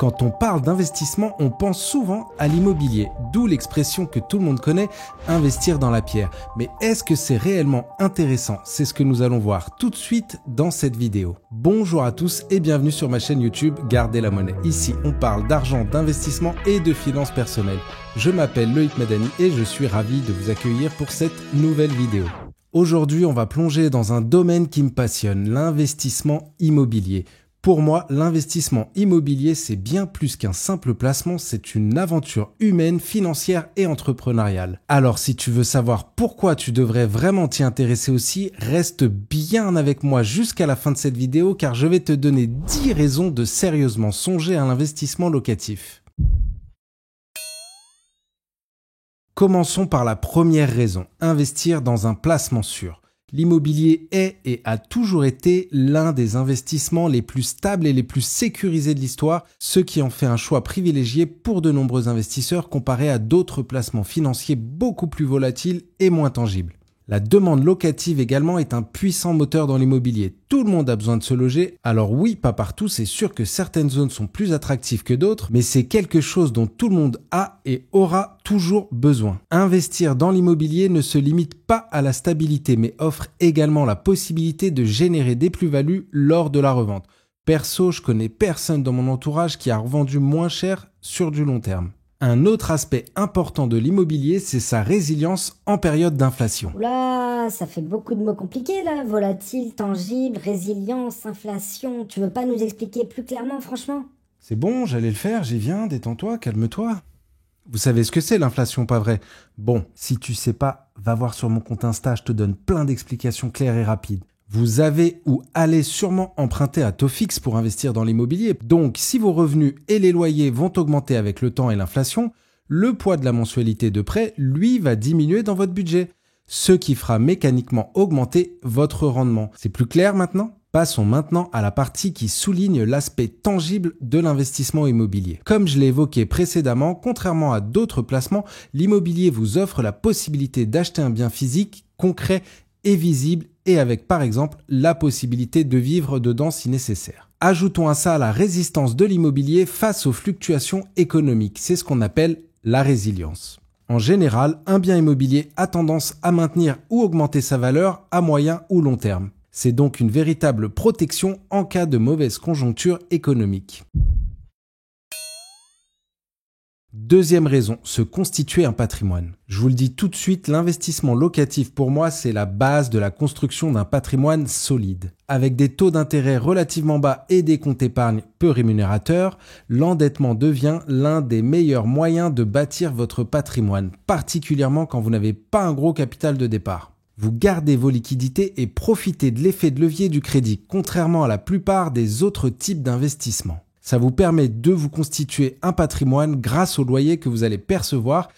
Quand on parle d'investissement, on pense souvent à l'immobilier, d'où l'expression que tout le monde connaît, investir dans la pierre. Mais est-ce que c'est réellement intéressant? C'est ce que nous allons voir tout de suite dans cette vidéo. Bonjour à tous et bienvenue sur ma chaîne YouTube Gardez la monnaie. Ici, on parle d'argent, d'investissement et de finances personnelles. Je m'appelle Loïc Madani et je suis ravi de vous accueillir pour cette nouvelle vidéo. Aujourd'hui, on va plonger dans un domaine qui me passionne, l'investissement immobilier. Pour moi, l'investissement immobilier, c'est bien plus qu'un simple placement, c'est une aventure humaine, financière et entrepreneuriale. Alors, si tu veux savoir pourquoi tu devrais vraiment t'y intéresser aussi, reste bien avec moi jusqu'à la fin de cette vidéo car je vais te donner 10 raisons de sérieusement songer à l'investissement locatif. Commençons par la première raison, investir dans un placement sûr. L'immobilier est et a toujours été l'un des investissements les plus stables et les plus sécurisés de l'histoire, ce qui en fait un choix privilégié pour de nombreux investisseurs comparé à d'autres placements financiers beaucoup plus volatiles et moins tangibles. La demande locative également est un puissant moteur dans l'immobilier. Tout le monde a besoin de se loger. Alors oui, pas partout, c'est sûr que certaines zones sont plus attractives que d'autres, mais c'est quelque chose dont tout le monde a et aura toujours besoin. Investir dans l'immobilier ne se limite pas à la stabilité, mais offre également la possibilité de générer des plus-values lors de la revente. Perso, je connais personne dans mon entourage qui a revendu moins cher sur du long terme. Un autre aspect important de l'immobilier, c'est sa résilience en période d'inflation. Oula, ça fait beaucoup de mots compliqués là. Volatile, tangible, résilience, inflation. Tu veux pas nous expliquer plus clairement, franchement? C'est bon, j'allais le faire, j'y viens, détends-toi, calme-toi. Vous savez ce que c'est l'inflation, pas vrai? Bon, si tu sais pas, va voir sur mon compte Insta, je te donne plein d'explications claires et rapides. Vous avez ou allez sûrement emprunter à taux fixe pour investir dans l'immobilier. Donc, si vos revenus et les loyers vont augmenter avec le temps et l'inflation, le poids de la mensualité de prêt, lui, va diminuer dans votre budget, ce qui fera mécaniquement augmenter votre rendement. C'est plus clair maintenant? Passons maintenant à la partie qui souligne l'aspect tangible de l'investissement immobilier. Comme je l'ai évoqué précédemment, contrairement à d'autres placements, l'immobilier vous offre la possibilité d'acheter un bien physique, concret et visible et avec par exemple la possibilité de vivre dedans si nécessaire. Ajoutons à ça la résistance de l'immobilier face aux fluctuations économiques, c'est ce qu'on appelle la résilience. En général, un bien immobilier a tendance à maintenir ou augmenter sa valeur à moyen ou long terme. C'est donc une véritable protection en cas de mauvaise conjoncture économique. Deuxième raison, se constituer un patrimoine. Je vous le dis tout de suite, l'investissement locatif pour moi, c'est la base de la construction d'un patrimoine solide. Avec des taux d'intérêt relativement bas et des comptes épargne peu rémunérateurs, l'endettement devient l'un des meilleurs moyens de bâtir votre patrimoine, particulièrement quand vous n'avez pas un gros capital de départ. Vous gardez vos liquidités et profitez de l'effet de levier du crédit, contrairement à la plupart des autres types d'investissements. Ça vous permet de vous constituer un patrimoine grâce au loyer que vous allez percevoir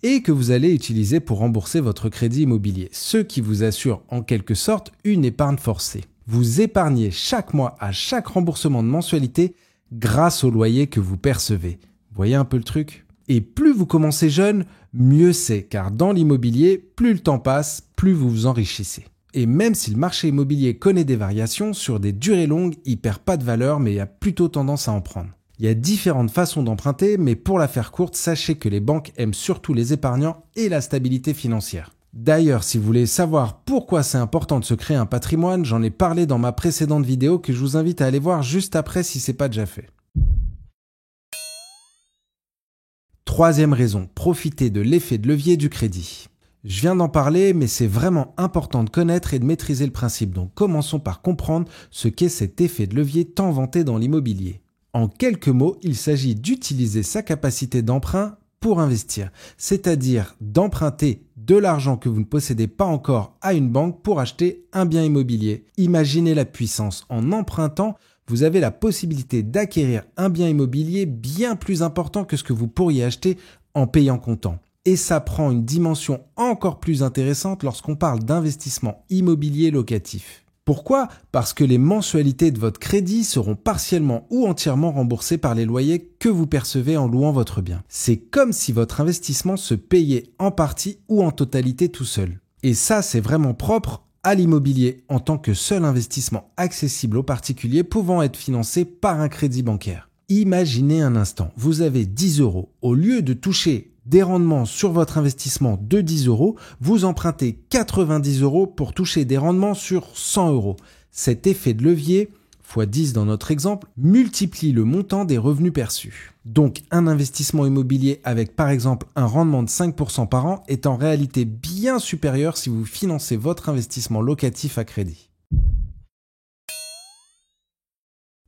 et que vous allez utiliser pour rembourser votre crédit immobilier, ce qui vous assure en quelque sorte une épargne forcée. Vous épargnez chaque mois à chaque remboursement de mensualité grâce au loyer que vous percevez. Vous voyez un peu le truc? Et plus vous commencez jeune, mieux c'est, car dans l'immobilier, plus le temps passe, plus vous vous enrichissez. Et même si le marché immobilier connaît des variations, sur des durées longues, il perd pas de valeur, mais il a plutôt tendance à en prendre. Il y a différentes façons d'emprunter, mais pour la faire courte, sachez que les banques aiment surtout les épargnants et la stabilité financière. D'ailleurs, si vous voulez savoir pourquoi c'est important de se créer un patrimoine, j'en ai parlé dans ma précédente vidéo que je vous invite à aller voir juste après si c'est pas déjà fait. Troisième raison, profiter de l'effet de levier du crédit. Je viens d'en parler, mais c'est vraiment important de connaître et de maîtriser le principe. Donc commençons par comprendre ce qu'est cet effet de levier tant vanté dans l'immobilier. En quelques mots, il s'agit d'utiliser sa capacité d'emprunt pour investir, c'est-à-dire d'emprunter de l'argent que vous ne possédez pas encore à une banque pour acheter un bien immobilier. Imaginez la puissance. En empruntant, vous avez la possibilité d'acquérir un bien immobilier bien plus important que ce que vous pourriez acheter en payant comptant. Et ça prend une dimension encore plus intéressante lorsqu'on parle d'investissement immobilier locatif. Pourquoi? Parce que les mensualités de votre crédit seront partiellement ou entièrement remboursées par les loyers que vous percevez en louant votre bien. C'est comme si votre investissement se payait en partie ou en totalité tout seul. Et ça, c'est vraiment propre à l'immobilier en tant que seul investissement accessible aux particuliers pouvant être financé par un crédit bancaire. Imaginez un instant, vous avez 10 euros. Au lieu de toucher des rendements sur votre investissement de 10 euros, vous empruntez 90 euros pour toucher des rendements sur 100 euros. Cet effet de levier, fois 10 dans notre exemple, multiplie le montant des revenus perçus. Donc un investissement immobilier avec par exemple un rendement de 5% par an est en réalité bien supérieur si vous financez votre investissement locatif à crédit.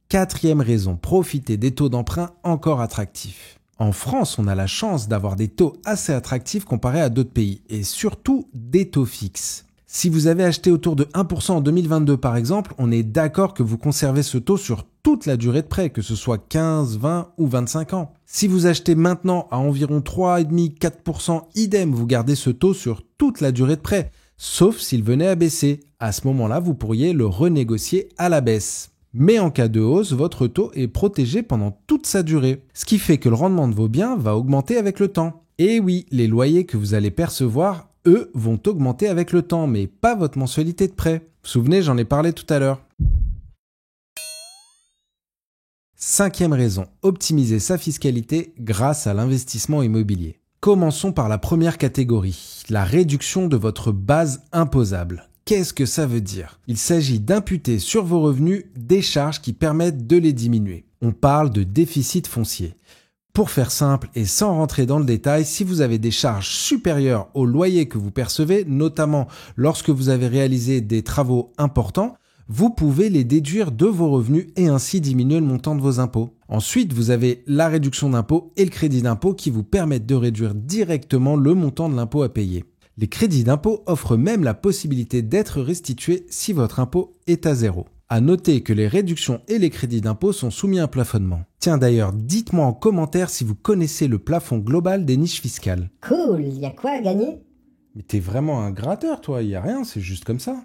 Quatrième raison, profitez des taux d'emprunt encore attractifs. En France, on a la chance d'avoir des taux assez attractifs comparés à d'autres pays et surtout des taux fixes. Si vous avez acheté autour de 1% en 2022 par exemple, on est d'accord que vous conservez ce taux sur toute la durée de prêt, que ce soit 15, 20 ou 25 ans. Si vous achetez maintenant à environ 3,5-4%, idem, vous gardez ce taux sur toute la durée de prêt, sauf s'il venait à baisser. À ce moment-là, vous pourriez le renégocier à la baisse. Mais en cas de hausse, votre taux est protégé pendant toute sa durée, ce qui fait que le rendement de vos biens va augmenter avec le temps. Et oui, les loyers que vous allez percevoir, eux, vont augmenter avec le temps, mais pas votre mensualité de prêt. Vous vous souvenez, j'en ai parlé tout à l'heure. Cinquième raison, optimiser sa fiscalité grâce à l'investissement immobilier. Commençons par la première catégorie, la réduction de votre base imposable. Qu'est-ce que ça veut dire? Il s'agit d'imputer sur vos revenus des charges qui permettent de les diminuer. On parle de déficit foncier. Pour faire simple et sans rentrer dans le détail, si vous avez des charges supérieures au loyer que vous percevez, notamment lorsque vous avez réalisé des travaux importants, vous pouvez les déduire de vos revenus et ainsi diminuer le montant de vos impôts. Ensuite, vous avez la réduction d'impôt et le crédit d'impôt qui vous permettent de réduire directement le montant de l'impôt à payer. Les crédits d'impôt offrent même la possibilité d'être restitués si votre impôt est à zéro. À noter que les réductions et les crédits d'impôt sont soumis à un plafonnement. Tiens d'ailleurs, dites-moi en commentaire si vous connaissez le plafond global des niches fiscales. Cool, y a quoi à gagner? Mais t'es vraiment un gratteur toi, y a rien, c'est juste comme ça.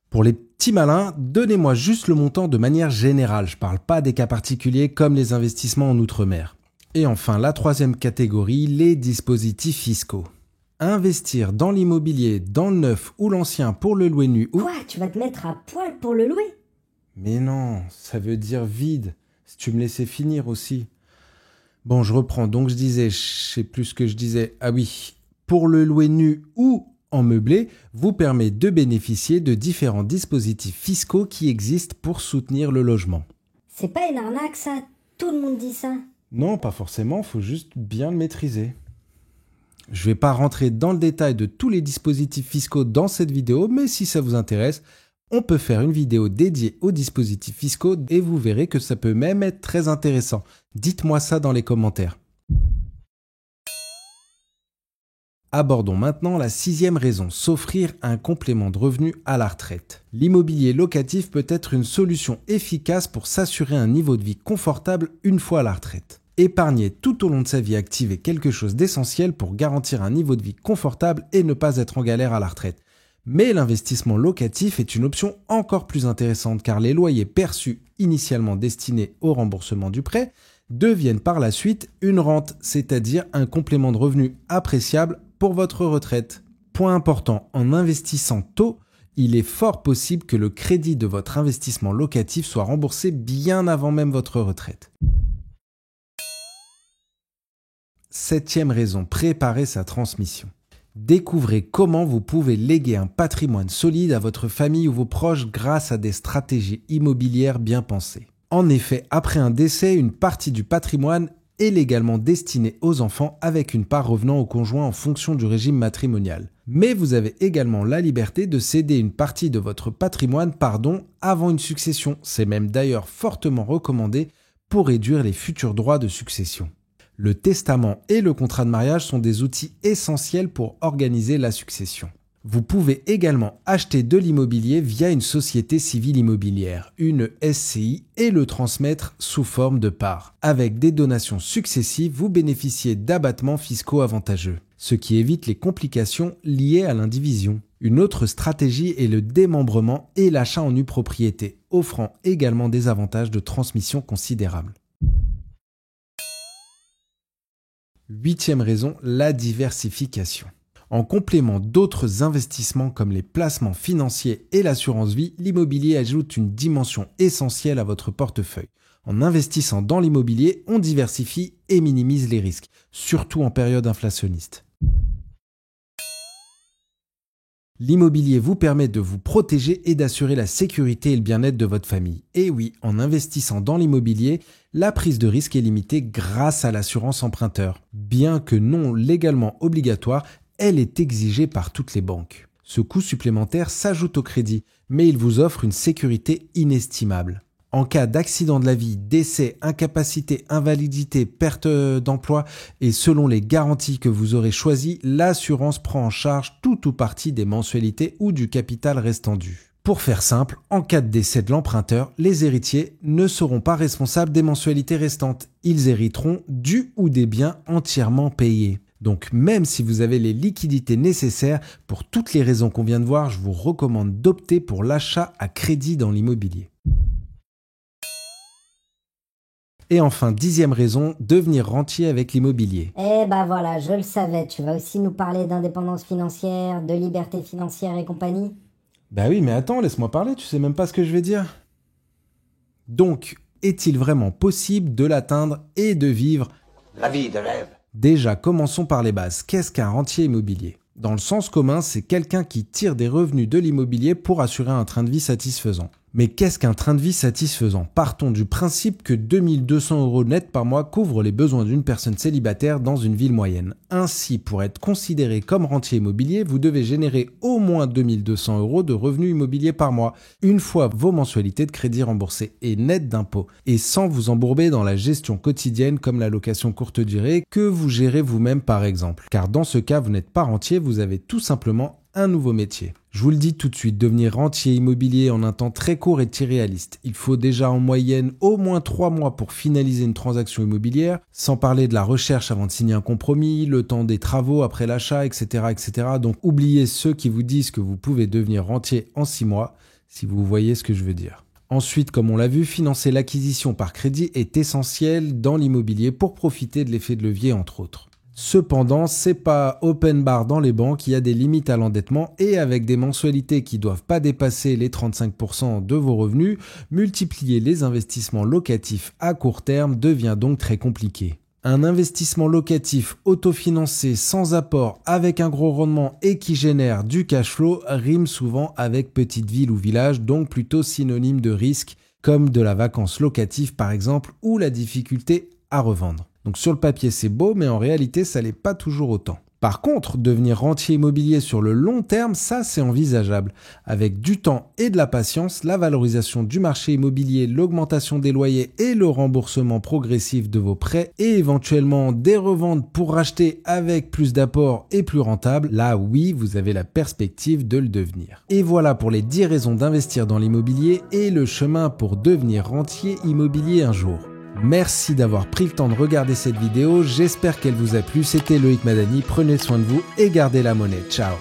Pour les petits malins, donnez-moi juste le montant de manière générale, je parle pas des cas particuliers comme les investissements en outre-mer. Et enfin, la troisième catégorie, les dispositifs fiscaux. Investir dans l'immobilier, dans le neuf ou l'ancien pour le louer nu ou... Quoi? Tu vas te mettre à poil pour le louer? Mais non, ça veut dire vide, si tu me laissais finir aussi. Bon, je reprends, donc je disais, je sais plus ce que je disais. Ah oui, pour le louer nu ou en meublé, vous permet de bénéficier de différents dispositifs fiscaux qui existent pour soutenir le logement. C'est pas une arnaque ça? Tout le monde dit ça. Non, pas forcément, faut juste bien le maîtriser. Je ne vais pas rentrer dans le détail de tous les dispositifs fiscaux dans cette vidéo, mais si ça vous intéresse, on peut faire une vidéo dédiée aux dispositifs fiscaux et vous verrez que ça peut même être très intéressant. Dites-moi ça dans les commentaires. Abordons maintenant la sixième raison, s'offrir un complément de revenu à la retraite. L'immobilier locatif peut être une solution efficace pour s'assurer un niveau de vie confortable une fois à la retraite. Épargner tout au long de sa vie active est quelque chose d'essentiel pour garantir un niveau de vie confortable et ne pas être en galère à la retraite. Mais l'investissement locatif est une option encore plus intéressante car les loyers perçus initialement destinés au remboursement du prêt deviennent par la suite une rente, c'est-à-dire un complément de revenu appréciable pour votre retraite. Point important, en investissant tôt, il est fort possible que le crédit de votre investissement locatif soit remboursé bien avant même votre retraite. Septième raison, préparer sa transmission. Découvrez comment vous pouvez léguer un patrimoine solide à votre famille ou vos proches grâce à des stratégies immobilières bien pensées. En effet, après un décès, une partie du patrimoine est légalement destinée aux enfants avec une part revenant au conjoint en fonction du régime matrimonial. Mais vous avez également la liberté de céder une partie de votre patrimoine par don avant une succession. C'est même d'ailleurs fortement recommandé pour réduire les futurs droits de succession. Le testament et le contrat de mariage sont des outils essentiels pour organiser la succession. Vous pouvez également acheter de l'immobilier via une société civile immobilière, une SCI, et le transmettre sous forme de parts. Avec des donations successives, vous bénéficiez d'abattements fiscaux avantageux, ce qui évite les complications liées à l'indivision. Une autre stratégie est le démembrement et l'achat en nue propriété, offrant également des avantages de transmission considérables. Huitième raison, la diversification. En complément d'autres investissements comme les placements financiers et l'assurance vie, l'immobilier ajoute une dimension essentielle à votre portefeuille. En investissant dans l'immobilier, on diversifie et minimise les risques, surtout en période inflationniste. L'immobilier vous permet de vous protéger et d'assurer la sécurité et le bien-être de votre famille. Et oui, en investissant dans l'immobilier, la prise de risque est limitée grâce à l'assurance emprunteur. Bien que non légalement obligatoire, elle est exigée par toutes les banques. Ce coût supplémentaire s'ajoute au crédit, mais il vous offre une sécurité inestimable. En cas d'accident de la vie, décès, incapacité, invalidité, perte d'emploi et selon les garanties que vous aurez choisies, l'assurance prend en charge tout ou partie des mensualités ou du capital restant dû. Pour faire simple, en cas de décès de l'emprunteur, les héritiers ne seront pas responsables des mensualités restantes. Ils hériteront du ou des biens entièrement payés. Donc même si vous avez les liquidités nécessaires, pour toutes les raisons qu'on vient de voir, je vous recommande d'opter pour l'achat à crédit dans l'immobilier. Et enfin, 10e raison, devenir rentier avec l'immobilier. Eh ben voilà, je le savais, tu vas aussi nous parler d'indépendance financière, de liberté financière et compagnie. Bah oui, mais attends, laisse-moi parler, tu sais même pas ce que je vais dire. Donc, est-il vraiment possible de l'atteindre et de vivre la vie de rêve? Déjà, commençons par les bases. Qu'est-ce qu'un rentier immobilier ? Dans le sens commun, c'est quelqu'un qui tire des revenus de l'immobilier pour assurer un train de vie satisfaisant. Mais qu'est-ce qu'un train de vie satisfaisant ? Partons du principe que 2200 € net par mois couvrent les besoins d'une personne célibataire dans une ville moyenne. Ainsi, pour être considéré comme rentier immobilier, vous devez générer au moins 2200 € de revenus immobiliers par mois, une fois vos mensualités de crédit remboursées et nettes d'impôts, et sans vous embourber dans la gestion quotidienne comme la location courte durée que vous gérez vous-même par exemple. Car dans ce cas, vous n'êtes pas rentier, vous avez tout simplement un nouveau métier. Je vous le dis tout de suite, devenir rentier immobilier en un temps très court est irréaliste. Il faut déjà en moyenne au moins 3 mois pour finaliser une transaction immobilière, sans parler de la recherche avant de signer un compromis, le temps des travaux après l'achat, etc., etc. Donc oubliez ceux qui vous disent que vous pouvez devenir rentier en 6 mois, si vous voyez ce que je veux dire. Ensuite, comme on l'a vu, financer l'acquisition par crédit est essentiel dans l'immobilier pour profiter de l'effet de levier entre autres. Cependant, c'est pas open bar dans les banques, il y a des limites à l'endettement et avec des mensualités qui doivent pas dépasser les 35% de vos revenus, multiplier les investissements locatifs à court terme devient donc très compliqué. Un investissement locatif autofinancé sans apport avec un gros rendement et qui génère du cash flow rime souvent avec petite ville ou village, donc plutôt synonyme de risque comme de la vacance locative par exemple ou la difficulté à revendre. Donc sur le papier c'est beau, mais en réalité ça l'est pas toujours autant. Par contre, devenir rentier immobilier sur le long terme, ça c'est envisageable. Avec du temps et de la patience, la valorisation du marché immobilier, l'augmentation des loyers et le remboursement progressif de vos prêts et éventuellement des reventes pour racheter avec plus d'apport et plus rentable, là oui, vous avez la perspective de le devenir. Et voilà pour les 10 raisons d'investir dans l'immobilier et le chemin pour devenir rentier immobilier un jour. Merci d'avoir pris le temps de regarder cette vidéo, j'espère qu'elle vous a plu, c'était Loïc Madani, prenez soin de vous et gardez la monnaie, ciao.